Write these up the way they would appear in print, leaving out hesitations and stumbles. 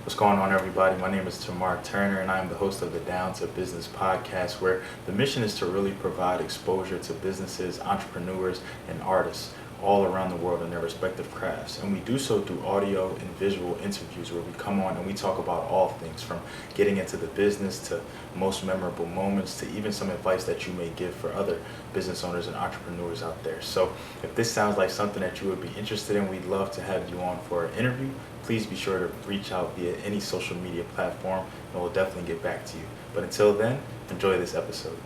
What's going on, everybody? My name is Tamar Turner, and I'm the host of the Down to Business podcast, where the mission is to really provide exposure to businesses, entrepreneurs, and artists all around the world in their respective crafts. And we do so through audio and visual interviews where we come on and we talk about all things from getting into the business to most memorable moments to even some advice that you may give for other business owners and entrepreneurs out there. So if this sounds like something that you would be interested in, we'd love to have you on for an interview. Please be sure to reach out via any social media platform and we'll definitely get back to you. But until then, enjoy this episode.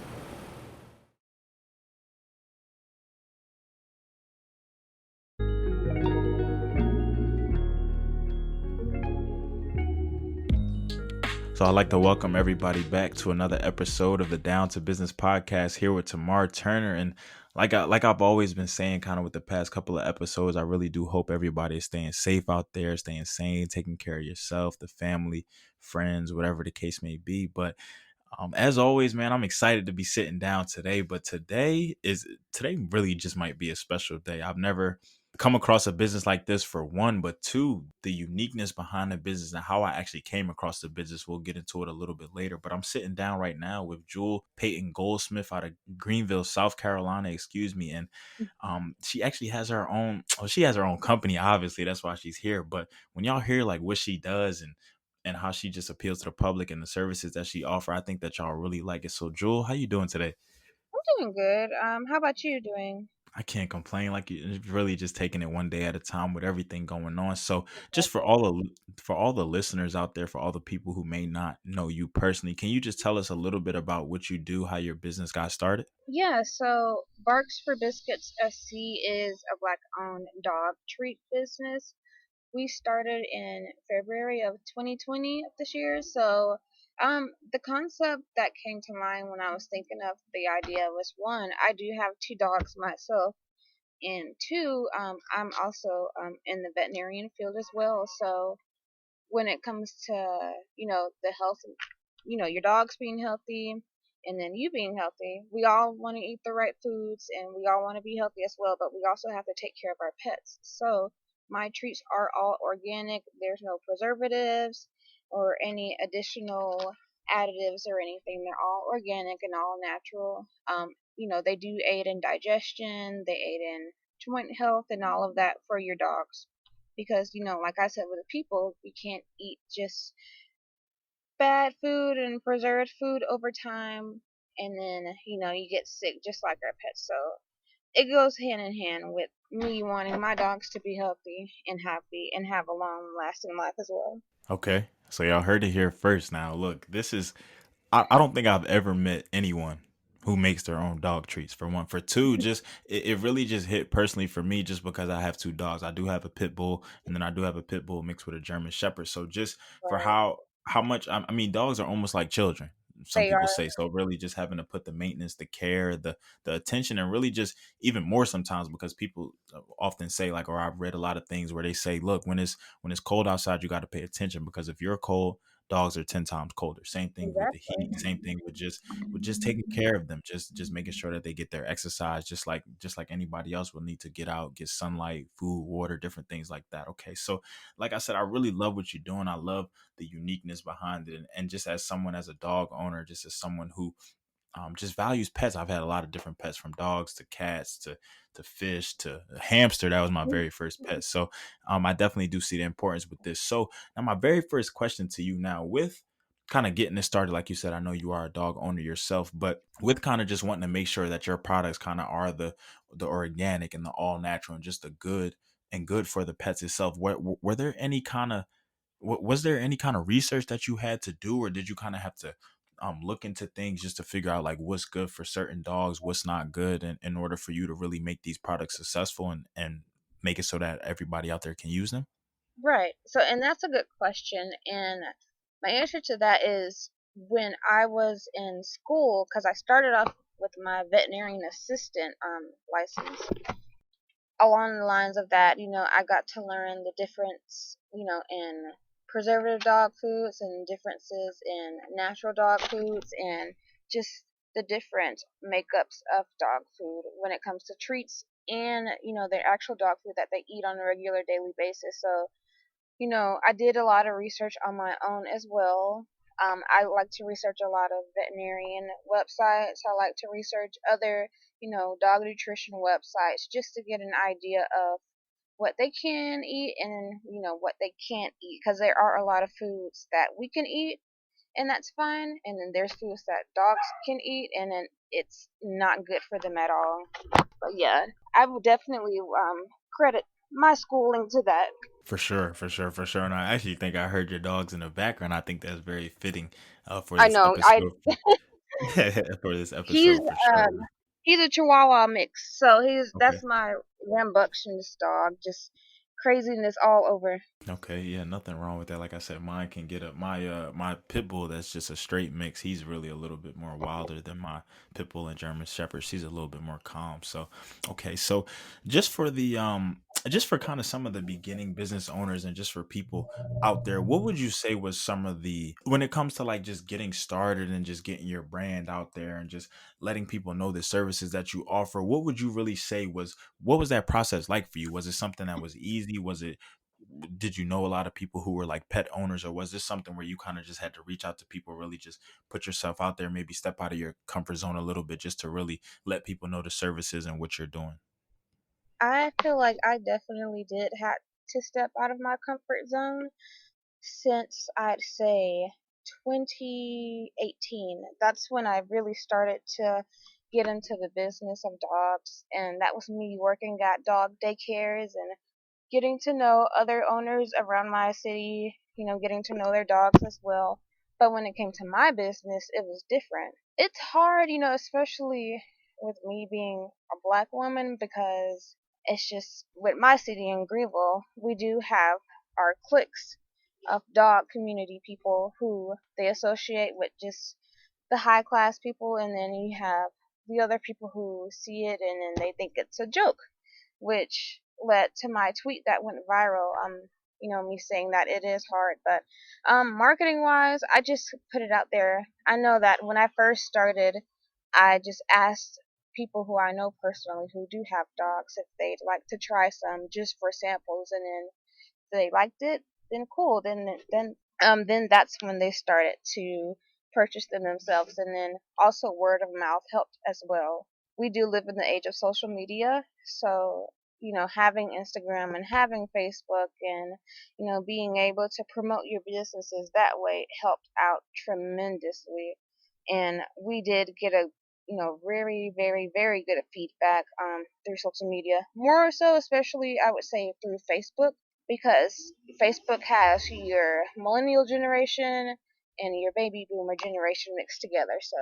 So I'd like to welcome everybody back to another episode of the Down to Business podcast here with Tamar Turner. And like I've always been saying kind of with the past couple of episodes, I really do hope everybody is staying safe out there, staying sane, taking care of yourself, the family, friends, whatever the case may be. But as always, man, I'm excited to be sitting down today. But today really just might be a special day. I've never come across a business like this, for one, but two, the uniqueness behind the business and how I actually came across the business. We'll get into it a little bit later. But I'm sitting down right now with Jewel Payton Goldsmith out of Greenville, South Carolina, excuse me. And she actually has her own, well, she has her own company, obviously. That's why she's here. But when y'all hear like what she does and how she just appeals to the public and the services that she offer, I think that y'all really like it. So, Jewel, how you doing today? I'm doing good. How about you doing? I can't complain. Like, it's really just taking it one day at a time with everything going on. So, just Exactly. for all the listeners out there, for all the people who may not know you personally, can you just tell us a little bit about what you do, how your business got started? Yeah, so Barks for Biscuits SC is a black owned dog treat business. We started in February of 2020 of this year. So the concept that came to mind when I was thinking of the idea was, one, I do have two dogs myself, and two, I'm also in the veterinarian field as well. So when it comes to the health, your dogs being healthy and then you being healthy, we all want to eat the right foods and we all want to be healthy as well, but we also have to take care of our pets. So my treats are all organic. There's no preservatives or any additional additives or anything. They're all organic and all natural. They do aid in digestion, they aid in joint health and all of that for your dogs, because like I said, with the people, we can't eat just bad food and preserved food over time, and then you get sick just like our pets. So it goes hand in hand with me wanting my dogs to be healthy and happy and have a long lasting life as well. Okay. So, y'all heard it here first. Now, look, I don't think I've ever met anyone who makes their own dog treats, for one. For two, just it really just hit personally for me just because I have two dogs. I do have a pit bull, and then I do have a pit bull mixed with a German shepherd. So just for Right. how much I mean, dogs are almost like children. Some They people are. say so. Really, just having to put the maintenance, the care, the attention, and really just even more sometimes because people often say like, or I've read a lot of things where they say, look, when it's cold outside, you got to pay attention because if you're cold, dogs are 10 times colder. Same thing with the Exactly. heat, same thing with just taking care of them, just making sure that they get their exercise, just like anybody else will need to get out, get sunlight, food, water, different things like that. Okay, so like I said, I really love what you're doing. I love the uniqueness behind it, and just as someone, as a dog owner, just as someone who just values pets. I've had a lot of different pets, from dogs to cats to fish to a hamster. That was my very first pet. So I definitely do see the importance with this. So now my very first question to you now, with kind of getting this started, like you said, I know you are a dog owner yourself, but with kind of just wanting to make sure that your products kind of are the organic and the all natural and just the good and good for the pets itself. Were there any kind of was there any kind of research that you had to do, or did you kind of have to look into things just to figure out like what's good for certain dogs, what's not good, and in order for you to really make these products successful and make it so that everybody out there can use them? Right. So, and that's a good question. And my answer to that is, when I was in school, because I started off with my veterinarian assistant license. Along the lines of that, I got to learn the difference, in preservative dog foods and differences in natural dog foods, and just the different makeups of dog food when it comes to treats and, their actual dog food that they eat on a regular daily basis. So, I did a lot of research on my own as well. I like to research a lot of veterinarian websites. I like to research other, dog nutrition websites just to get an idea of what they can eat and, what they can't eat. Because there are a lot of foods that we can eat and that's fine. And then there's foods that dogs can eat and then it's not good for them at all. But yeah, I would definitely credit my schooling to that. For sure, for sure, for sure. And I actually think I heard your dogs in the background. I think that's very fitting for I this know. episode. For this He's episode, for sure. um he's a Chihuahua mix, so Okay. that's my rambunctious dog, just craziness all over. Okay, yeah, nothing wrong with that. Like I said, mine can get up. My pit bull that's just a straight mix. He's really a little bit more wilder than my pit bull and German shepherd. She's a little bit more calm. So, okay, so just for kind of some of the beginning business owners and just for people out there, what would you say was some of the when it comes to like just getting started and just getting your brand out there and just letting people know the services that you offer, what would you really say was what was that process like for you? Was it something that was easy? Was it did you know a lot of people who were like pet owners, or was this something where you kind of just had to reach out to people, really just put yourself out there, maybe step out of your comfort zone a little bit just to really let people know the services and what you're doing? I feel like I definitely did have to step out of my comfort zone since I'd say 2018. That's when I really started to get into the business of dogs, and that was me working at dog daycares and getting to know other owners around my city, getting to know their dogs as well. But when it came to my business, it was different. It's hard, especially with me being a black woman because it's just with my city in Greenville, we do have our cliques of dog community people who they associate with just the high class people, and then you have the other people who see it and then they think it's a joke, which led to my tweet that went viral. Me saying that it is hard, but marketing wise, I just put it out there. I know that when I first started, I just asked people who I know personally who do have dogs if they'd like to try some just for samples, and then if they liked it, then cool. Then that's when they started to purchase them themselves, and then also word of mouth helped as well. We do live in the age of social media, so having Instagram and having Facebook and being able to promote your businesses that way helped out tremendously. And we did get a very very very good feedback through social media, more so especially I would say through Facebook, because Facebook has your millennial generation and your baby boomer generation mixed together. So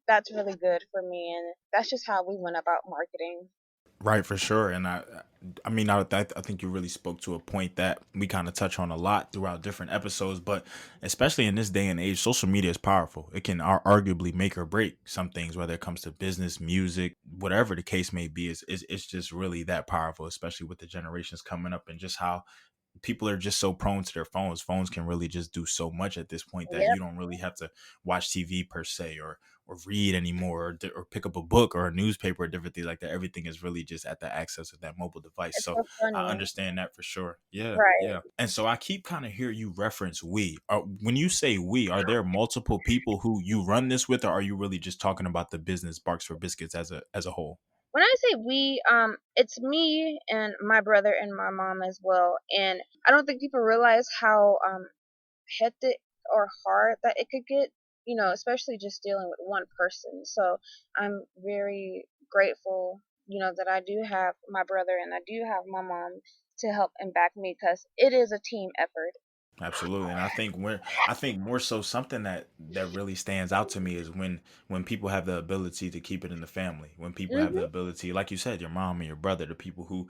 that's really good for me, and that's just how we went about marketing. Right, for sure. And I mean, I think you really spoke to a point that we kind of touch on a lot throughout different episodes. But especially in this day and age, social media is powerful. It can arguably make or break some things, whether it comes to business, music, whatever the case may be. It's just really that powerful, especially with the generations coming up and just how people are just so prone to their phones. Phones can really just do so much at this point that you Yep, don't really have to watch TV per se or read anymore or pick up a book or a newspaper or different things like that. Everything is really just at the access of that mobile device. it's So so I funny. understand that for sure. Yeah, Right. yeah. And so I keep kind of hear you reference we. When you say we, are there multiple people who you run this with, or are you really just talking about the business Barks for Biscuits as a whole? When I say we, it's me and my brother and my mom as well. And I don't think people realize how hectic or hard that it could get, especially just dealing with one person. So I'm very grateful, that I do have my brother and I do have my mom to help and back me because it is a team effort. Absolutely, and I think more so something that really stands out to me is when people have the ability to keep it in the family. When people have the Hmm. ability, like you said, your mom and your brother, the people who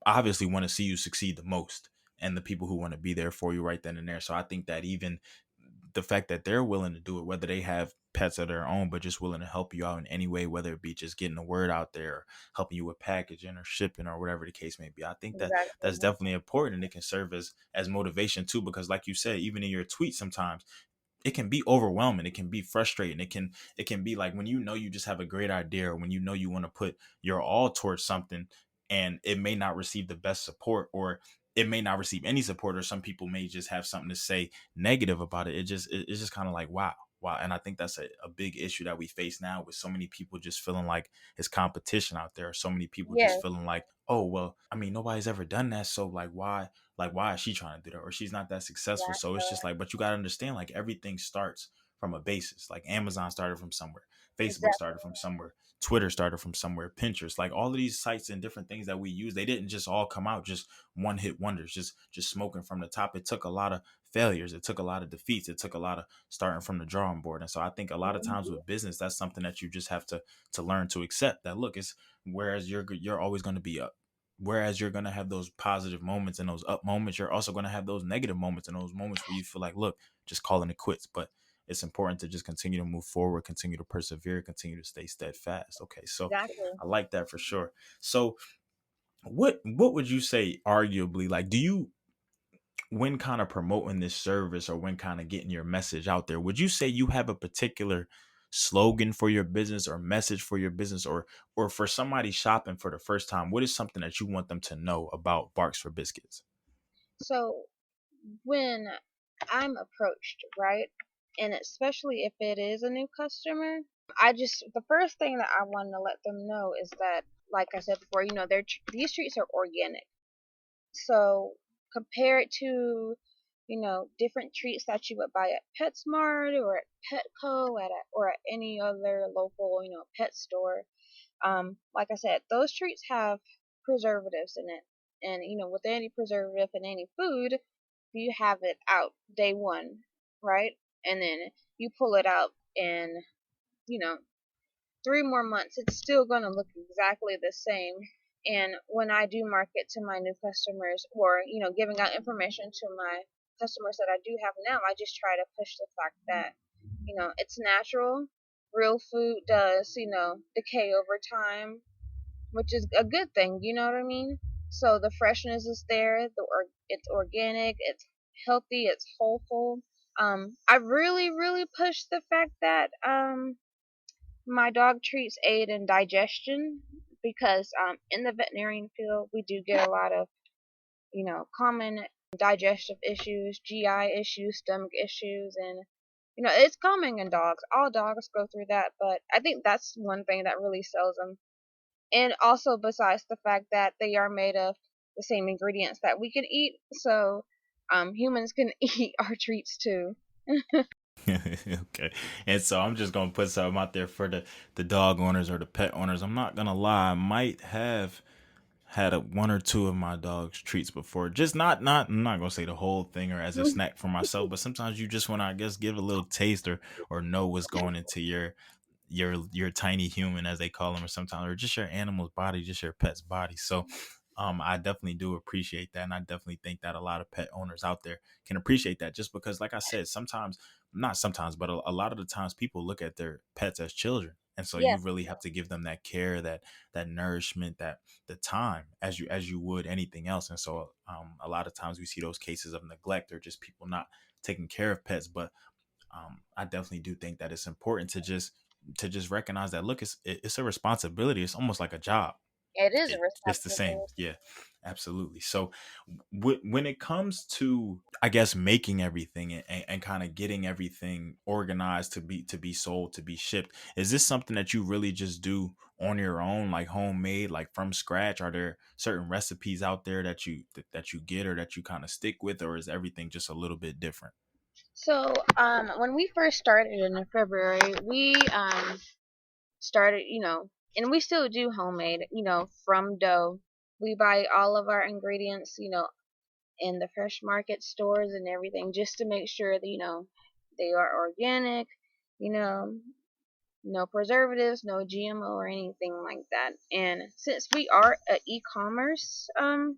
obviously want to see you succeed the most, and the people who want to be there for you right then and there. So I think that even the fact that they're willing to do it, whether they have pets of their own, but just willing to help you out in any way, whether it be just getting the word out there, or helping you with packaging or shipping or whatever the case may be. I think that that's Exactly. definitely important, and it can serve as motivation too, because like you said, even in your tweets sometimes it can be overwhelming, it can be frustrating, it can be like when you know you just have a great idea, or when you know you want to put your all towards something and it may not receive the best support, or it may not receive any support, or some people may just have something to say negative about it. It's just kind of like, wow. And I think that's a big issue that we face now, with so many people just feeling like it's competition out there. So many people just Yes, feeling like, oh well, I mean, nobody's ever done that, so why is she trying to do that, or she's not that successful. So it's just like, but you got to understand, like, everything starts from a basis. Like, Amazon started from somewhere, Facebook exactly. started from somewhere, Twitter started from somewhere, Pinterest, like all of these sites and different things that we use, they didn't just all come out just one hit wonders, just smoking from the top. It took a lot of failures, it took a lot of defeats, it took a lot of starting from the drawing board. And so I think a lot of times Mhm. with business, that's something that you just have to learn to accept, that look, it's, whereas you're always going to be up, whereas you're going to have those positive moments and those up moments, you're also going to have those negative moments and those moments where you feel like, look, just calling it quits. But it's important to just continue to move forward, continue to persevere, continue to stay steadfast. Okay, so Exactly. I like that for sure. So what would you say, arguably, like, do you, when kind of promoting this service, or when kind of getting your message out there, would you say you have a particular slogan for your business or message for your business, or for somebody shopping for the first time, what is something that you want them to know about Barks for Biscuits? So when I'm approached, right, and especially if it is a new customer, the first thing that I want to let them know is that, like I said before, these treats are organic. So compare it to, different treats that you would buy at PetSmart or at Petco or at any other local, pet store. Like I said, those treats have preservatives in it. And, with any preservative in any food, you have it out day one, right? And then you pull it out in, you know, 3 more months, it's still going to look exactly the same. And when I do market to my new customers, or, giving out information to my customers that I do have now, I just try to push the fact that, it's natural. Real food does, decay over time, which is a good thing, you know what I mean? So the freshness is there, it's organic, it's healthy, it's wholeful. I really, really push the fact that my dog treats aid in digestion, because in the veterinarian field we do get a lot of, common digestive issues, GI issues, stomach issues, and it's common in dogs. All dogs go through that, but I think that's one thing that really sells them. And also, besides the fact that they are made of the same ingredients that we can eat, so humans can eat our treats too. Okay. And so I'm just gonna put something out there for the dog owners or the pet owners. I'm not gonna lie, I might have had one or two of my dog's treats before. Just not I'm not gonna say the whole thing or as a snack for myself, but sometimes you just wanna, I guess, give a little taste, or know what's going into your tiny human, as they call them, or sometimes, or just your animal's body, just your pet's body. So I definitely do appreciate that, and I definitely think that a lot of pet owners out there can appreciate that, just because, like I said, sometimes, not sometimes, but a lot of the times, people look at their pets as children, and so you Yes, really have to give them that care, that nourishment, that the time, as you would anything else. And so a lot of times we see those cases of neglect, or just people not taking care of pets. But I definitely do think that it's important to just recognize that, look, it's a responsibility. It's almost like a job. it is a It's just the same. responsibility. Yeah, absolutely. So when it comes to, I guess, making everything, and kind of getting everything organized to be sold, to be shipped, is this something that you really just do on your own, like homemade, like from scratch? Are there certain recipes out there that you get, or that you kind of stick with, or is everything just a little bit different? So, when we first started in February, we started, and we still do homemade, from dough. We buy all of our ingredients, in the fresh market stores and everything, just to make sure that, they are organic, you know, no preservatives, no GMO or anything like that. And since we are a e-commerce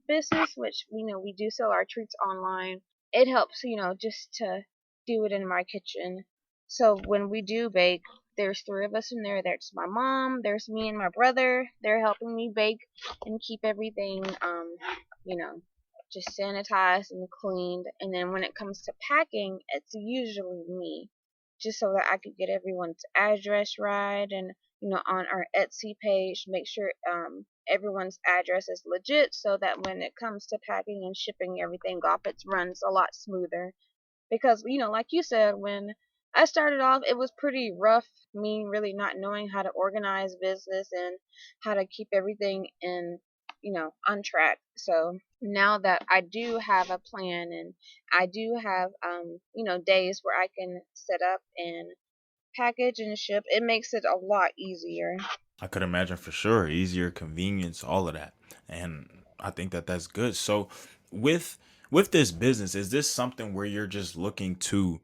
business, which we do sell our treats online, it helps, just to do it in my kitchen. So when we do bake, there's three of us in there. There's my mom, there's me and my brother. They're helping me bake and keep everything, you know, just sanitized and cleaned. And then when it comes to packing, it's usually me, just so that I could get everyone's address right, and on our Etsy page, make sure everyone's address is legit so that when it comes to packing and shipping everything off, it runs a lot smoother. Because, like you said, when I started off, it was pretty rough, me really not knowing how to organize business and how to keep everything on track. So now that I do have a plan and I do have, days where I can set up and package and ship, it makes it a lot easier. I could imagine for sure. Easier, convenience, all of that. And I think that that's good. So with with this business, is this something where you're just looking to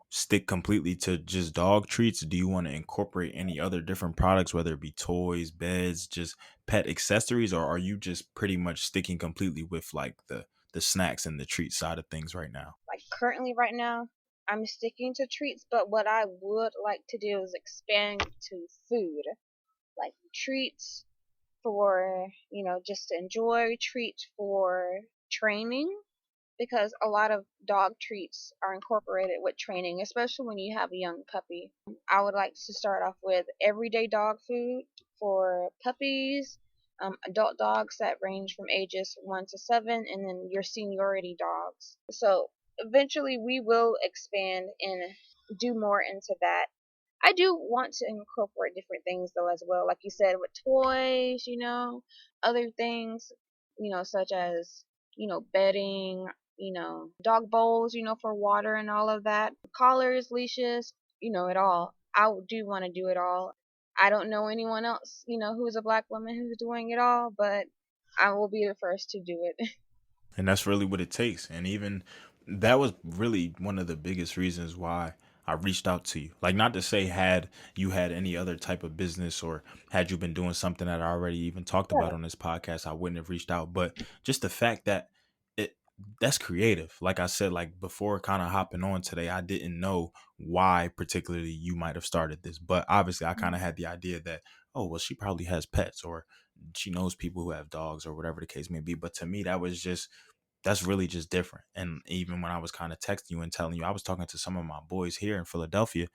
stick completely to just dog treats? Do you want to incorporate any other different products, whether it be toys, beds, just pet accessories, or are you just pretty much sticking completely with like the snacks and the treat side of things right now? Like currently, right now, I'm sticking to treats, but what I would like to do is expand to food, like treats for, just to enjoy, treats for training, because a lot of dog treats are incorporated with training, especially when you have a young puppy. I would like to start off with everyday dog food for puppies, adult dogs that range from ages 1 to 7, and then your seniority dogs. So eventually we will expand and do more into that. I do want to incorporate different things though as well, like you said, with toys, other things, such as, bedding, dog bowls, for water and all of that, collars, leashes, it all. do want to do it all. I don't know anyone else, who's a black woman who's doing it all, but I will be the first to do it. And that's really what it takes. And even that was really one of the biggest reasons why I reached out to you. Like, not to say had you had any other type of business or had you been doing something that I already even talked about Right. on this podcast, I wouldn't have reached out. But just the fact that it that's creative. Like I said, like before kind of hopping on today, I didn't know why particularly you might have started this. But obviously I kind of had the idea that, oh, well, she probably has pets or she knows people who have dogs or whatever the case may be. But to me, that's really just different. And even when I was kind of texting you and telling you, I was talking to some of my boys here in Philadelphia,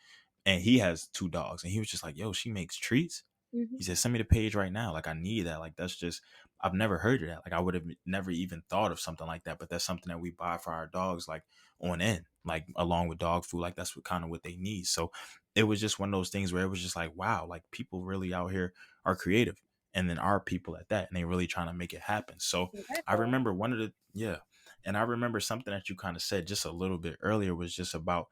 and he has two dogs, and he was just like, "Yo, she makes treats." Hmm. He said, "Send me the page right now. Like, I need that. Like, that's just I've never heard of that. Like, I would have never even thought of something like that. But that's something that we buy for our dogs, like on end, like along with dog food. Like that's what kind of what they need. So it was just one of those things where it was just like, wow, like people really out here are creative, and then our people at that, and they really trying to make it happen. So I Exactly. remember one of the yeah, and I remember something that you kind of said just a little bit earlier was just about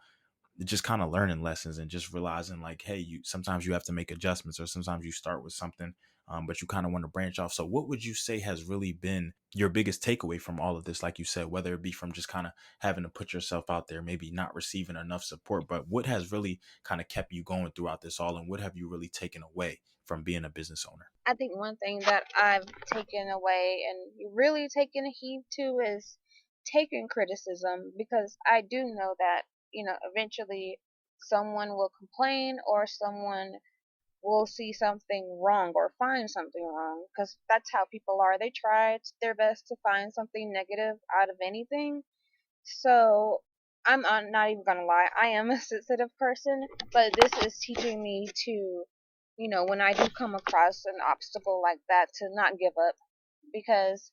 just kind of learning lessons and just realizing like, hey, you sometimes you have to make adjustments or sometimes you start with something, but you kind of want to branch off. So what would you say has really been your biggest takeaway from all of this? Like you said, whether it be from just kind of having to put yourself out there, maybe not receiving enough support, but what has really kind of kept you going throughout this all, and what have you really taken away from being a business owner? I think one thing that I've taken away and really taken heed to is taking criticism, because I do know that, eventually someone will complain or someone will see something wrong or find something wrong, because that's how people are. They try their best to find something negative out of anything. So I'm not even gonna lie, I am a sensitive person, but this is teaching me to, when I do come across an obstacle like that, to not give up, because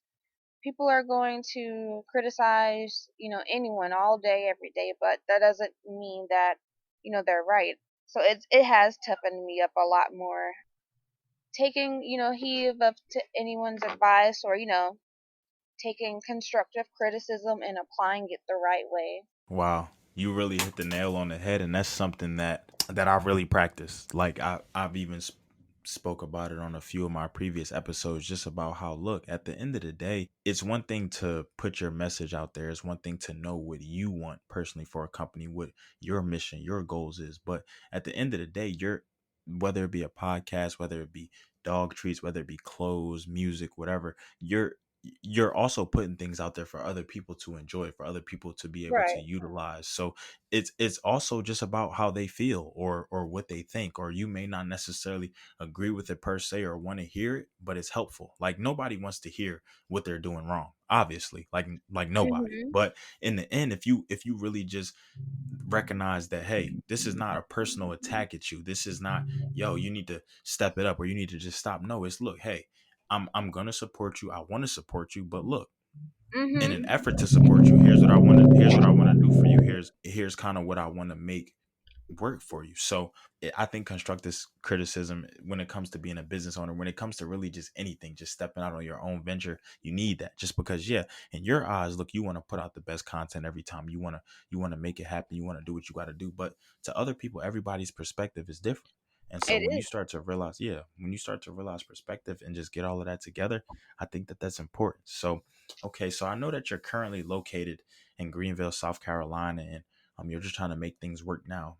people are going to criticize, anyone all day, every day, but that doesn't mean that, they're right. So it has toughened me up a lot more. Taking, heed of to anyone's advice, or, taking constructive criticism and applying it the right way. Wow, you really hit the nail on the head, and that's something that I really practice. Like I've even spoke about it on a few of my previous episodes, just about how look at the end of the day, it's one thing to put your message out there. It's one thing to know what you want personally for a company, what your mission, your goals is. But at the end of the day, you're whether it be a podcast, whether it be dog treats, whether it be clothes, music, whatever, you're also putting things out there for other people to enjoy, for other people to be able to Right. utilize. So it's also just about how they feel or what they think, or you may not necessarily agree with it per se or want to hear it, but it's helpful. Like nobody wants to hear what they're doing wrong, obviously, like nobody. Hmm. But in the end, if you really just recognize that, hey, this is not a personal attack at you, this is not, yo, you need to step it up or you need to just stop. No, it's look, hey, I'm gonna support you. I want to support you, but look, in an Mhm. effort to support you, here's what I want to do for you. Here's kind of what I want to make work for you. So I think constructive criticism, when it comes to being a business owner, when it comes to really just anything, just stepping out on your own venture, you need that. Just because, yeah, in your eyes, look, you want to put out the best content every time. You want to make it happen. You want to do what you got to do. But to other people, everybody's perspective is different. And so It when you is. start to realize, yeah, when you start to realize perspective and just get all of that together, I think that that's important. So, okay, so I know that you're currently located in Greenville, South Carolina, and you're just trying to make things work now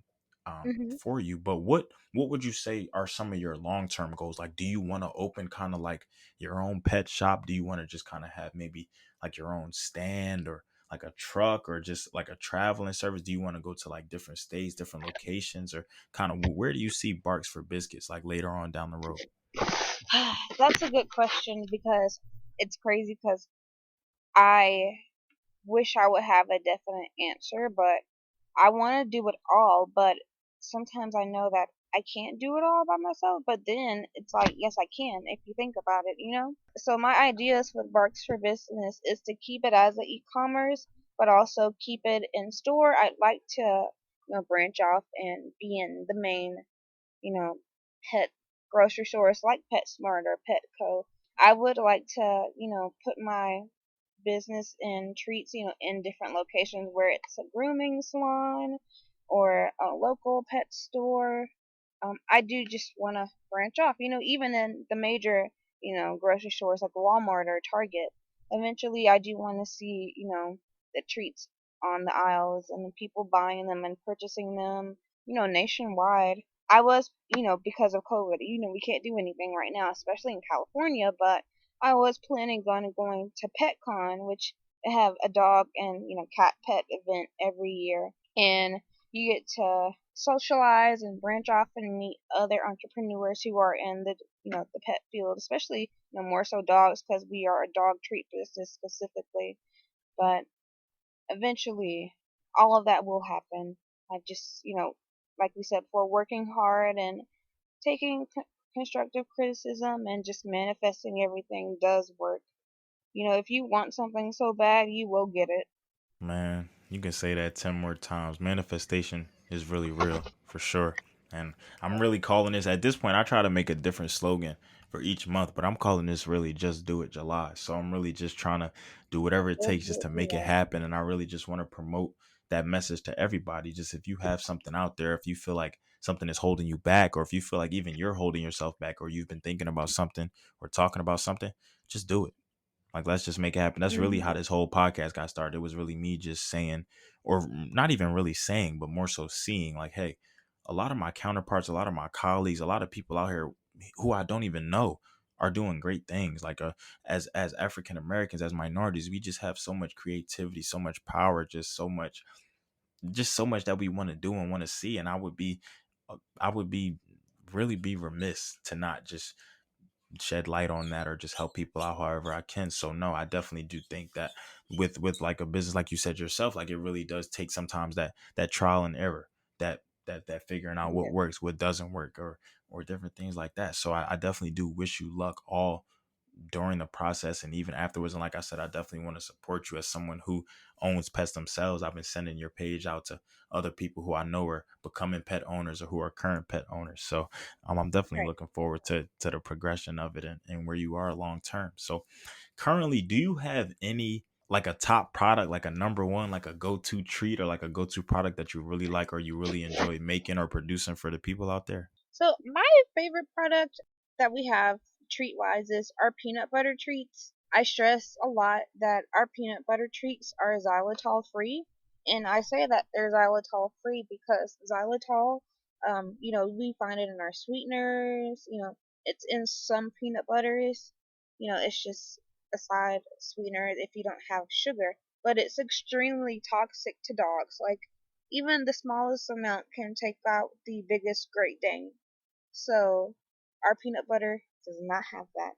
Mhm. for you. But what would you say are some of your long term goals? Like, do you want to open kind of like your own pet shop? Do you want to just kind of have maybe like your own stand or like a truck or just like a traveling service? Do you want to go to like different states, different locations, or kind of where do you see Barks for Biscuits like later on down the road? That's a good question because it's crazy because I wish I would have a definite answer, but I want to do it all, but sometimes I know that I can't do it all by myself, but then it's like, yes, I can if you think about it, you know? So my ideas with Barks for Business is to keep it as an e-commerce, but also keep it in store. I'd like to, branch off and be in the main, you know, pet grocery stores like PetSmart or Petco. I would like to, put my business and treats, in different locations where it's a grooming salon or a local pet store. I do just want to branch off, even in the major, grocery stores like Walmart or Target. Eventually, I do want to see, the treats on the aisles and the people buying them and purchasing them, nationwide. I was, because of COVID, we can't do anything right now, especially in California, but I was planning on going to PetCon, which they have a dog and cat pet event every year, and you get to socialize and branch off and meet other entrepreneurs who are in the the pet field, especially more so dogs because we are a dog treat business specifically. But eventually, all of that will happen. I just like we said before, working hard and taking constructive criticism and just manifesting everything does work. If you want something so bad, you will get it. Man, you can say that 10 more times. Manifestation is really real, for sure. And I'm really calling this at this point. I try to make a different slogan for each month, but I'm calling this really Just Do It July. So I'm really just trying to do whatever it Just takes do just it, to make it yeah. happen. And I really just want to promote that message to everybody. Just if you have something out there, if you feel like something is holding you back, or if you feel like even you're holding yourself back, or you've been thinking about something or talking about something, just do it. Like, let's just make it happen. That's really how Mhm. this whole podcast got started. It was really me just saying, or not even really saying, but more so seeing, like, hey, a lot of my counterparts, a lot of my colleagues, a lot of people out here who I don't even know are doing great things. Like, as African Americans, as minorities, we just have so much creativity, so much power, just so much that we want to do and want to see. And I would be really be remiss to not just shed light on that or just help people out however I can. So no, I definitely do think that with like a business like you said yourself, like it really does take sometimes that trial and error, that figuring out what Yeah. works, what doesn't work, or different things like that. So I definitely do wish you luck all during the process and even afterwards. And like I said, I definitely want to support you as someone who owns pets themselves. I've been sending your page out to other people who I know are becoming pet owners or who are current pet owners. So I'm definitely Right. looking forward to the progression of it and where you are long term. So currently, do you have any like a top product, like a number one, like a go-to treat or like a go-to product that you really like or you really enjoy making or producing for the people out there? So my favorite product that we have treat wise is our peanut butter treats. I stress a lot that our peanut butter treats are xylitol free, and I say that they're xylitol free because xylitol, we find it in our sweeteners. It's in some peanut butters. It's just a side sweetener if you don't have sugar, but it's extremely toxic to dogs. Like even the smallest amount can take out the biggest Great Dane. So our peanut butter does not have that.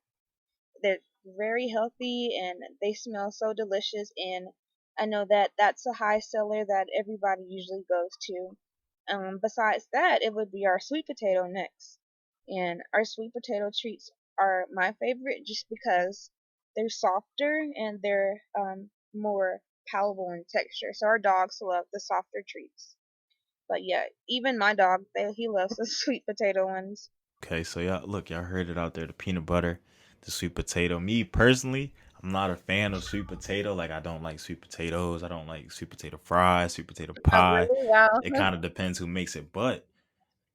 They're very healthy and they smell so delicious, and I know that that's a high seller that everybody usually goes to. Besides that, it would be our sweet potato next. And our sweet potato treats are my favorite just because they're softer and they're more palatable in texture. So our dogs love the softer treats. But yeah, even my dog, he loves the sweet potato ones. Okay, so y'all look, y'all heard it out there, the peanut butter, the sweet potato. Me personally, I'm not a fan of sweet potato. Like I don't like sweet potatoes. I don't like sweet potato fries, sweet potato Oh, pie. really? Wow. It kind of depends who makes it, but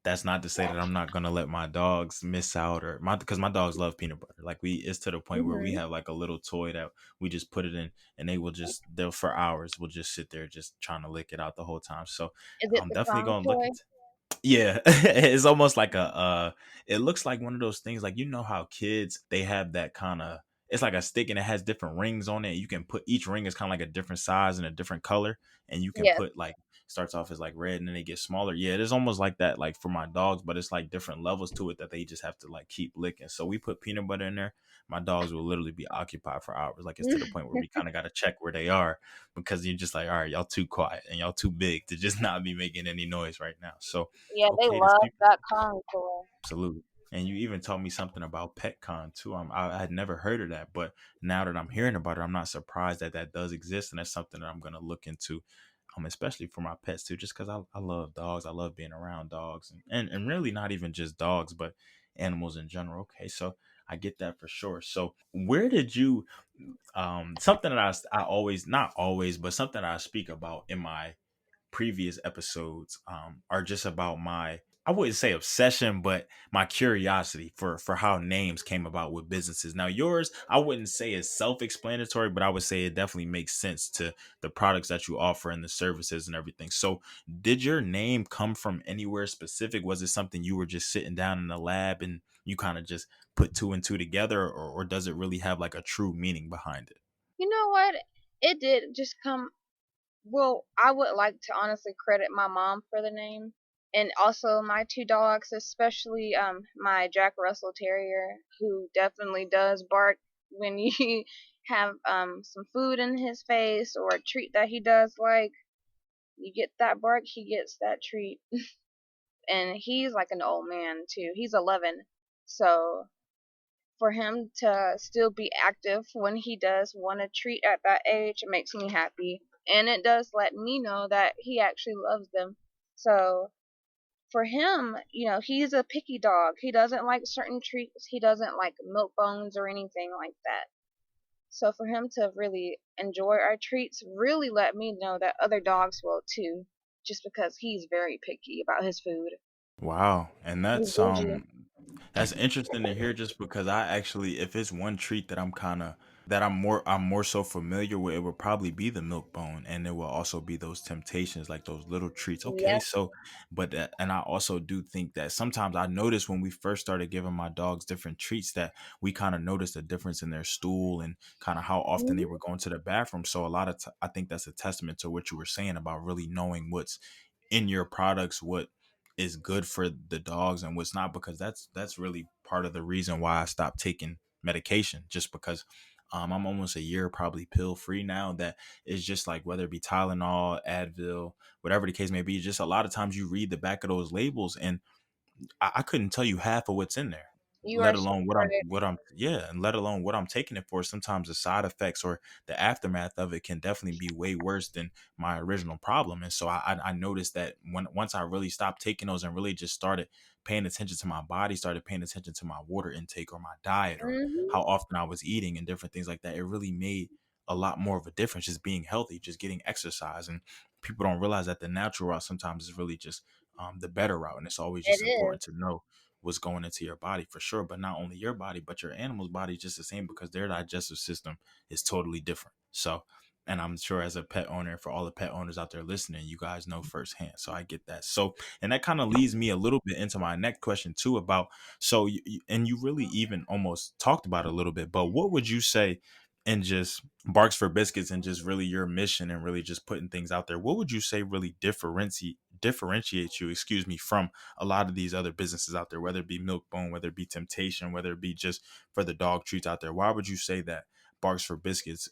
that's not to say that I'm not gonna let my dogs miss out or my because my dogs love peanut butter. Like we it's to the point where we Hmm. have like a little toy that we just put it in and they will just they'll for hours we'll just sit there just trying to lick it out the whole time. So Is it I'm the definitely song gonna look toy? into yeah, it's almost like a it looks like one of those things like you know how kids they have that kind of it's like a stick and it has different rings on it. You can put each ring is kind of like a different size and a different color and you can Yes. put like starts off as like red and then they get smaller. Yeah, it is almost like that like for my dogs, but it's like different levels to it that they just have to like keep licking. So we put peanut butter in there. My dogs will literally be occupied for hours. Like it's to the point where we kind of got to check where they are because you're just like, all right, y'all too quiet and y'all too big to just not be making any noise right now. So Yeah, they okay, the love sweet that Kong toy. absolutely. And you even told me something about PetCon too. I had never heard of that, but now that I'm hearing about it, I'm not surprised that that does exist, and that's something that I'm gonna look into, especially for my pets too. Just because I love dogs, I love being around dogs, and really not even just dogs, but animals in general. Okay, so I get that for sure. So where did you something that I always not always, but something that I speak about in my previous episodes are just about my I wouldn't say obsession, but my curiosity for how names came about with businesses. Now yours, I wouldn't say is self-explanatory, but I would say it definitely makes sense to the products that you offer and the services and everything. So did your name come from anywhere specific? Was it something you were just sitting down in the lab and you kind of just put two and two together, or does it really have like a true meaning behind it? You know what? It did just come. Well, I would like to honestly credit my mom for the name, and also my two dogs, especially my Jack Russell Terrier, who definitely does bark when you have some food in his face or a treat that he does like. You get that bark, he gets that treat, and he's like an old man too. He's 11, so for him to still be active when he does want a treat at that age, it makes me happy. And it does let me know that he actually loves them. So for him, he's a picky dog. He doesn't like certain treats. He doesn't like milk bones or anything like that. So for him to really enjoy our treats really let me know that other dogs will too, just because he's very picky about his food. Wow. And He's bougie. that's interesting to hear just because I actually if it's one treat that I'm kind of that I'm more so familiar with, it would probably be the milk bone and it will also be those temptations like those little treats. Okay, Yep. so but and I also do think that sometimes I noticed when we first started giving my dogs different treats that we kind of noticed a difference in their stool and kind of how often they Hmm. were going to the bathroom. So a lot of I think that's a testament to what you were saying about really knowing what's in your products, what is good for the dogs and what's not, because that's really part of the reason why I stopped taking medication, just because I'm almost a year probably pill free now. That is just like whether it be Tylenol, Advil, whatever the case may be. Just a lot of times you read the back of those labels and I couldn't tell you half of what's in there, You let are so alone correct. yeah, and let alone what I'm taking it for. Sometimes the side effects or the aftermath of it can definitely be way worse than my original problem. And so I noticed that once I really stopped taking those and really just started paying attention to my body, started paying attention to my water intake or my diet or Hmm. how often I was eating and different things like that, it really made a lot more of a difference just being healthy, just getting exercise. And people don't realize that the natural route sometimes is really just the better route. And it's always It just important is. to know what's going into your body for sure, but not only your body, but your animal's body just the same because their digestive system is totally different. So, and I'm sure as a pet owner, for all the pet owners out there listening, you guys know firsthand. So I get that. So, and that kind of leads me a little bit into my next question too about, so, and you really even almost talked about it a little bit, but what would you say and just Barks for Biscuits and just really your mission and really just putting things out there, what would you say really differentiates you, excuse me, from a lot of these other businesses out there, whether it be Milkbone, whether it be Temptation, whether it be just for the dog treats out there? Why would you say that Barks for Biscuits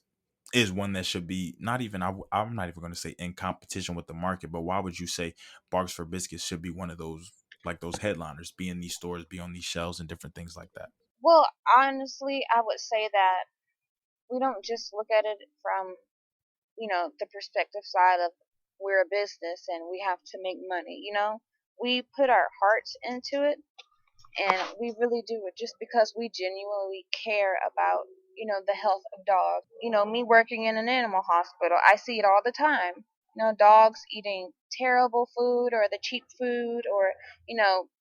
is one that should be not even, I'm not even going to say in competition with the market, but why would you say Barks for Biscuits should be one of those, like those headliners, be in these stores, be on these shelves and different things like that? Well, honestly, I would say that we don't just look at it from, the perspective side of we're a business and we have to make money. We put our hearts into it, and we really do it just because we genuinely care about, the health of dogs. Me working in an animal hospital, I see it all the time. Dogs eating terrible food or the cheap food, or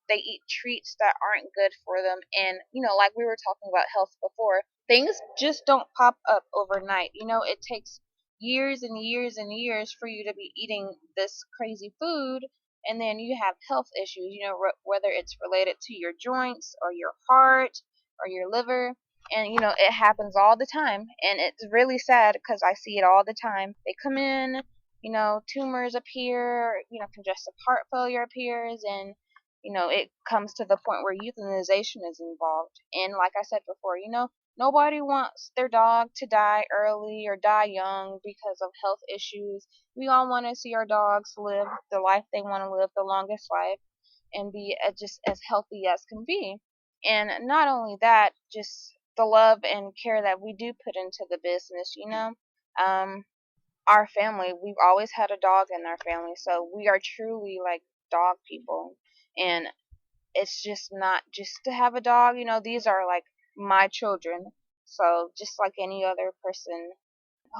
they eat treats that aren't good for them. And like we were talking about health before, things just don't pop up overnight. It takes years and years and years for you to be eating this crazy food, and then you have health issues, whether it's related to your joints or your heart or your liver. And it happens all the time, and it's really sad because I see it all the time. They come in, tumors appear, congestive heart failure appears, and it comes to the point where euthanization is involved. And like I said before, nobody wants their dog to die early or die young because of health issues. We all want to see our dogs live the life they want to live, the longest life, and be just as healthy as can be. And not only that, just the love and care that we do put into the business. Um, our family, we've always had a dog in our family, so we are truly like dog people. And it's just not just to have a dog, these are like my children. So just like any other person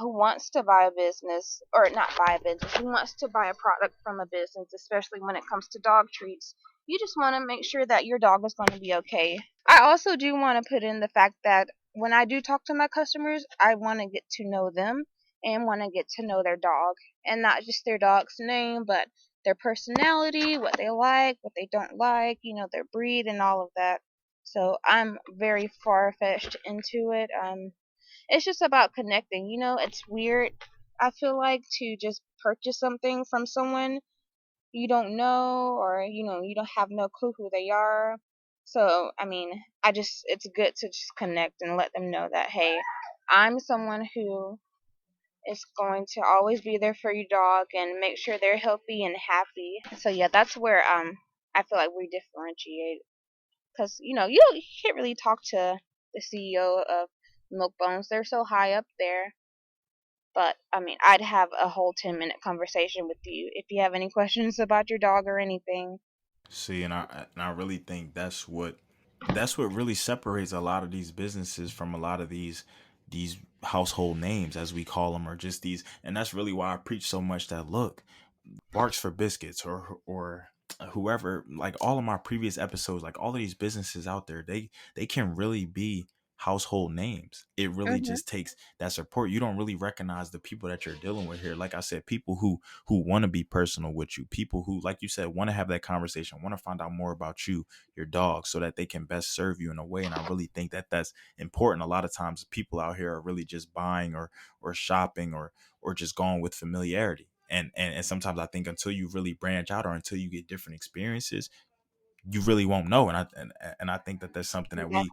who wants to buy a business, or not buy a business, who wants to buy a product from a business, especially when it comes to dog treats, you just want to make sure that your dog is going to be okay. I also do want to put in the fact that when I do talk to my customers, I want to get to know them and want to get to know their dog, and not just their dog's name, but their personality, what they like, what they don't like, their breed and all of that. So I'm very far fetched into it. It's just about connecting. It's weird, I feel like, to just purchase something from someone you don't know, or you don't have no clue who they are. So I mean, it's good to just connect and let them know that, hey, I'm someone who is going to always be there for your dog and make sure they're healthy and happy. So yeah, that's where I feel like we differentiate, because you can't really talk to the CEO of Milk Bones. They're so high up there. But I mean, I'd have a whole 10-minute conversation with you if you have any questions about your dog or anything. See, and I really think that's what really separates a lot of these businesses from a lot of these household names, as we call them, or just these. And that's really why I preach so much that, look, Barks for Biscuits, or whoever, like all of my previous episodes, like all of these businesses out there, they can really be household names. It really Mhm. just takes that support. You don't really recognize the people that you're dealing with here. Like I said, people who want to be personal with you, people who, like you said, want to have that conversation, want to find out more about you, your dog, so that they can best serve you in a way. And I really think that that's important. A lot of times people out here are really just buying or shopping or just going with familiarity. And sometimes I think until you really branch out, or until you get different experiences, you really won't know. And I think that that's something Exactly.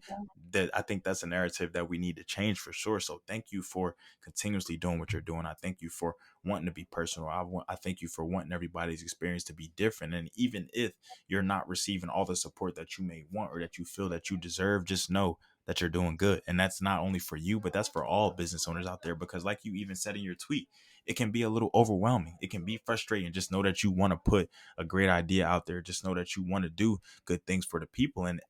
that I think that's a narrative that we need to change for sure. So thank you for continuously doing what you're doing. I thank you for wanting to be personal. I thank you for wanting everybody's experience to be different. And even if you're not receiving all the support that you may want or that you feel that you deserve, just know that you're doing good. And that's not only for you, but that's for all business owners out there. Because like you even said in your tweet, it can be a little overwhelming. It can be frustrating. Just know that you want to put a great idea out there. Just know that you want to do good things for the people, and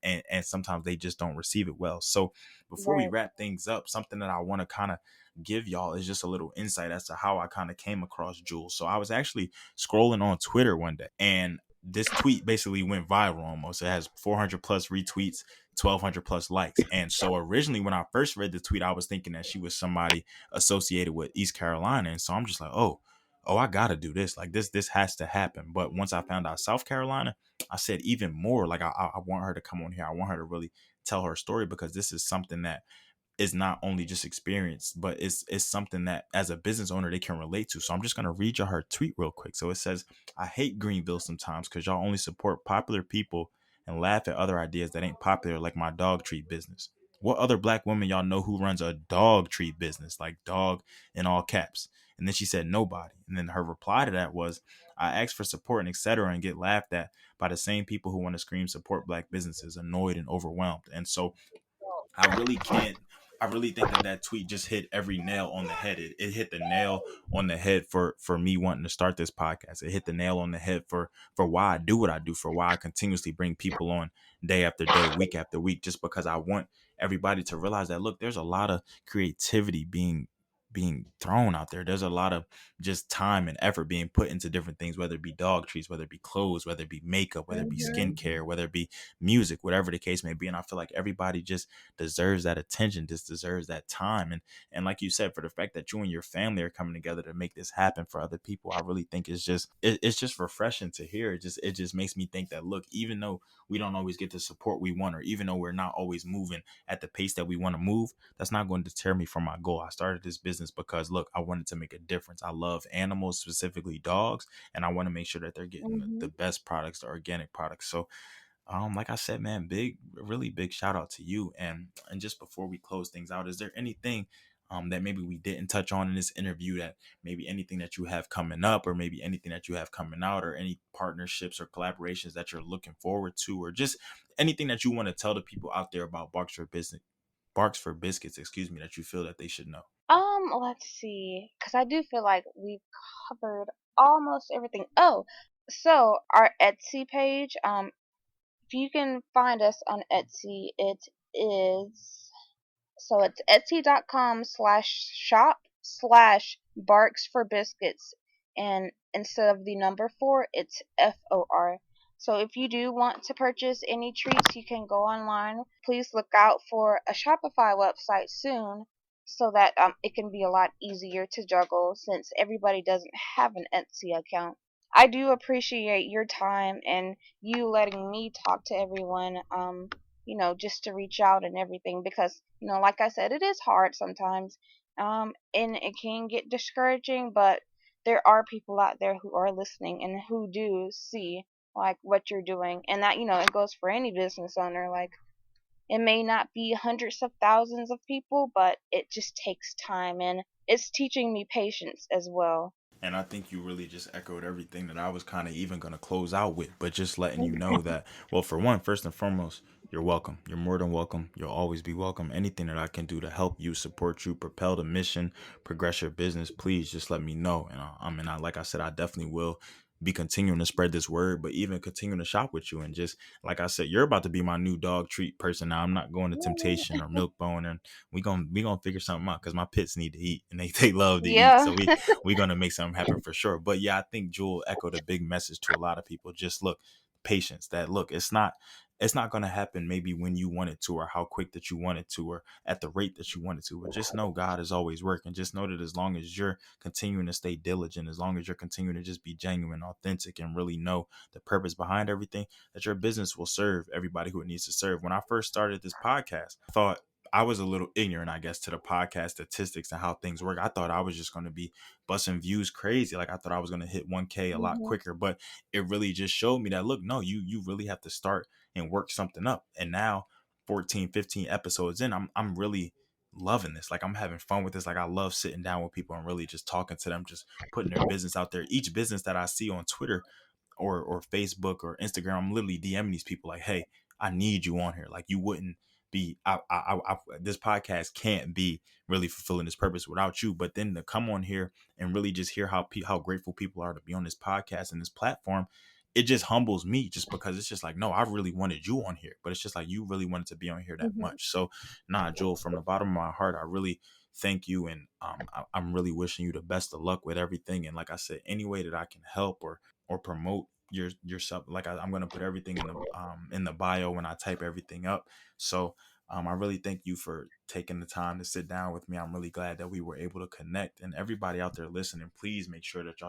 sometimes they just don't receive it well. So before we Right. wrap things up, something that I want to kind of give y'all is just a little insight as to how I kind of came across Jules. So I was actually scrolling on Twitter one day, and this tweet basically went viral almost. It has 400 plus retweets, 1,200 plus likes. And so originally when I first read the tweet, I was thinking that she was somebody associated with East Carolina. And so I'm just like, oh, I gotta do this. Like this has to happen. But once I found out South Carolina, I said even more. Like I want her to come on here. I want her to really tell her story, because this is something that is not only just experience, but it's something that as a business owner they can relate to. So I'm just gonna read you her tweet real quick. So it says, "I hate Greenville sometimes because y'all only support popular people and laugh at other ideas that ain't popular, like my dog treat business. What other black woman y'all know who runs a dog treat business, like dog in all caps?" And then she said nobody. And then her reply to that was, "I ask for support and etc. and get laughed at by the same people who want to scream support black businesses, annoyed and overwhelmed." And so I really can't. I really think that that tweet just hit every nail on the head. It hit the nail on the head for me wanting to start this podcast. It hit the nail on the head for why I do what I do, for why I continuously bring people on day after day, week after week, just because I want everybody to realize that look, there's a lot of creativity being thrown out there. There's a lot of just time and effort being put into different things, whether it be dog treats, whether it be clothes, whether it be makeup, whether it be Mhm. skincare, whether it be music, whatever the case may be. And I feel like everybody just deserves that attention, just deserves that time. And like you said, for the fact that you and your family are coming together to make this happen for other people, I really think it's just refreshing to hear. It just makes me think that look, even though we don't always get the support we want, or even though we're not always moving at the pace that we want to move, that's not going to deter me from my goal. I started this business because look, I wanted to make a difference. I love animals, specifically dogs, and I want to make sure that they're getting the Mhm. best products, the organic products. So like I said, man, really big shout out to you. And just before we close things out, is there anything that maybe we didn't touch on in this interview, that maybe anything that you have coming up, or maybe anything that you have coming out, or any partnerships or collaborations that you're looking forward to, or just anything that you want to tell the people out there about Barks for Biscuits, excuse me, that you feel that they should know? Let's see, because I do feel like we've covered almost everything. Oh, so our Etsy page, if you can find us on Etsy, it is, so it's etsy.com/shop/barks for biscuits, and instead of the number four, it's FOR. So if you do want to purchase any treats, you can go online. Please look out for a Shopify website soon, so that it can be a lot easier to juggle since everybody doesn't have an Etsy account. I do appreciate your time and you letting me talk to everyone, just to reach out and everything, because, like I said, it is hard sometimes, and it can get discouraging, but there are people out there who are listening and who do see like what you're doing, and that, it goes for any business owner. Like, it may not be hundreds of thousands of people, but it just takes time, and it's teaching me patience as well. And I think you really just echoed everything that I was kind of even going to close out with, but just letting you know that, well, for one, first and foremost, you're welcome. You're more than welcome. You'll always be welcome. Anything that I can do to help you, support you, propel the mission, progress your business, please just let me know. And like I said, I definitely will be continuing to spread this word, but even continuing to shop with you. And just like I said, you're about to be my new dog treat person now. I'm not going to Temptation or Milk-Bone, and we gonna figure something out because my pits need to eat and they love to eat. Yeah. So we're gonna make something happen for sure. But yeah, I think Jewel echoed a big message to a lot of people. Just look, patience. That look, it's not gonna happen maybe when you want it to, or how quick that you want it to, or at the rate that you want it to. But just know God is always working. Just know that as long as you're continuing to stay diligent, as long as you're continuing to just be genuine, authentic, and really know the purpose behind everything, that your business will serve everybody who it needs to serve. When I first started this podcast, I thought I was a little ignorant, I guess, to the podcast statistics and how things work. I thought I was just going to be busting views crazy. Like I thought I was going to hit 1K a lot Mhm. quicker, but it really just showed me that look, no, you really have to start and work something up. And now 14, 15 episodes in, I'm really loving this. Like I'm having fun with this. Like I love sitting down with people and really just talking to them, just putting their business out there. Each business that I see on Twitter or Facebook or Instagram, I'm literally DMing these people like, "Hey, I need you on here. Like you wouldn't be. This podcast can't be really fulfilling this purpose without you." But then to come on here and really just hear how grateful people are to be on this podcast and this platform, it just humbles me, just because it's just like, no, I really wanted you on here, but it's just like you really wanted to be on here that Mhm. much. So, nah, Joel, from the bottom of my heart, I really thank you, and I'm really wishing you the best of luck with everything. And like I said, any way that I can help or promote yourself, like I'm gonna put everything in the bio when I type everything up. So I really thank you for taking the time to sit down with me. I'm really glad that we were able to connect. And everybody out there listening, please make sure that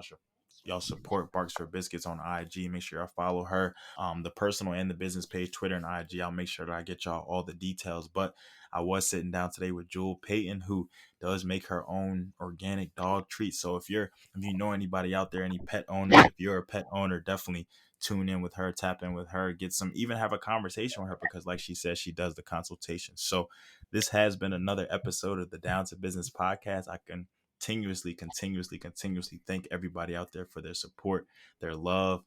y'all support Barks for Biscuits on IG. Make sure y'all follow her, the personal and the business page, Twitter and IG. I'll make sure that I get y'all all the details. But I was sitting down today with Jewel Payton, who does make her own organic dog treats. So if you know anybody out there, any pet owners, if you're a pet owner, definitely tune in with her, tap in with her, get some, even have a conversation with her, because like she says, she does the consultation. So this has been another episode of the Down to Business podcast. I continuously thank everybody out there for their support, their love.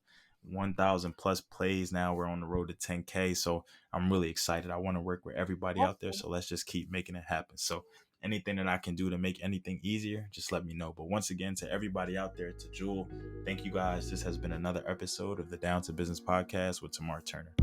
1,000 plus plays now. We're on the road to 10K. So I'm really excited. I want to work with everybody out there. Awesome. So let's just keep making it happen. So anything that I can do to make anything easier, just let me know. But once again, to everybody out there, to Jewel, thank you guys. This has been another episode of the Down to Business podcast with Tamar Turner.